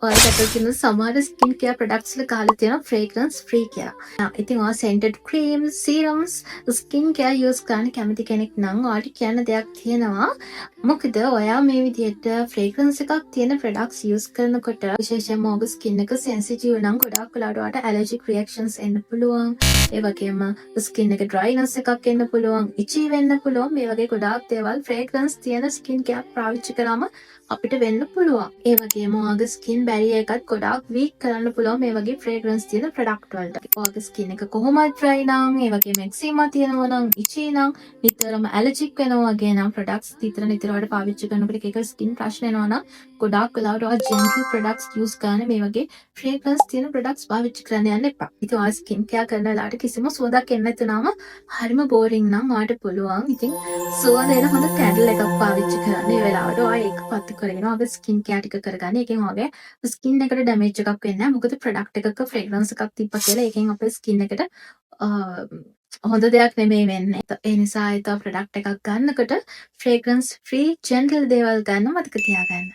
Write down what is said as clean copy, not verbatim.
ඔයාලට අතට තියෙන සමහර ස්කින් කෙයාර් ප්‍රොඩක්ට්ස් වල ගහලා තියෙනවා fragrance free කියලා. ඉතින් ඔයා scented creams, serums, skin care use කරන්න කැමති කෙනෙක් නම් ඔයාලට කියන්න දෙයක් තියෙනවා. මොකද ඔයා මේ විදිහට fragrance එකක් තියෙන products use කරනකොට විශේෂයෙන්ම ඔබ skin එක sensitive නම් ගොඩාක් වෙලාවට ඔයාලට allergic reactions එන්න පුළුවන්. ඒ වගේම skin එක dryness එකක් එන්න පුළුවන්, itchy වෙන්න පුළුවන්. මේ වගේ ගොඩාක් දේවල් fragrance තියෙන skin care පාවිච්චි කරාම අපිට වෙන්න පුළුවන්. ඒ වගේම ඔයාගේ ස්කින් බැරියර් එකත් ගොඩාක් වීක් කරන්න පුළුවන් මේ වගේ ෆ්‍රේග්‍රන්ස් තියෙන ප්‍රොඩක්ට් වලට. ඔයාගේ ස්කින් එක කොහොමද ඩ්‍රයි නම්, ඒ වගේම එක්සීමා තියෙනවා නම්, ඉචි නම්, නිතරම ඇලර්ජික් වෙනවා වගේ නම් ප්‍රොඩක්ට්ස් නිතර වලට පාවිච්චි කරනකොට එක ස්කින් ප්‍රශ්න එනවා නම් ගොඩාක් වෙලාවට ඔයා ජෙන්ටල් ප්‍රොඩක්ට්ස් යූස් කරන මේ වගේ ෆ්‍රේග්‍රන්ස් තියෙන ප්‍රොඩක්ට්ස් පාවිච්චි කරන්න යන්න එපා. ඉතින් ඔයා ස්කින් කෙයාර් කරන වෙලාවට කිසිම සුවඳක් එන්නේ නැතුනම හරිම බෝරින් නම් ඔයාට පුළුවන්. ඉතින් සුවඳ එන හොඳ කැන්ඩල් එකක් පාවිච්චි කරන්න. ඒ වෙලාවට ඔයා ඒක පත්තු කරගෙන ඔයාගේ ස්කින් කෙයාර් ටික කරගන්න. ඒකෙන් ඔයාගේ ස්කින් එකට ඩැමේජ් එකක් වෙන්නේ නැහැ. මොකද ප්‍රොඩක්ට් එකක ෆ්‍රේග්‍රන්ස් එකක් තිබ්බා කියලා ඒකෙන් අපේ ස්කින් එකට හොඳ දෙයක් නෙමෙයි වෙන්නේ. ඒ නිසා ප්‍රොඩක්ට් එකක් ගන්නකොට ෆ්‍රේග්‍රන්ස් ෆ්‍රී ජෙන්ටල් දේවල් ගන්න මතක තියාගන්න.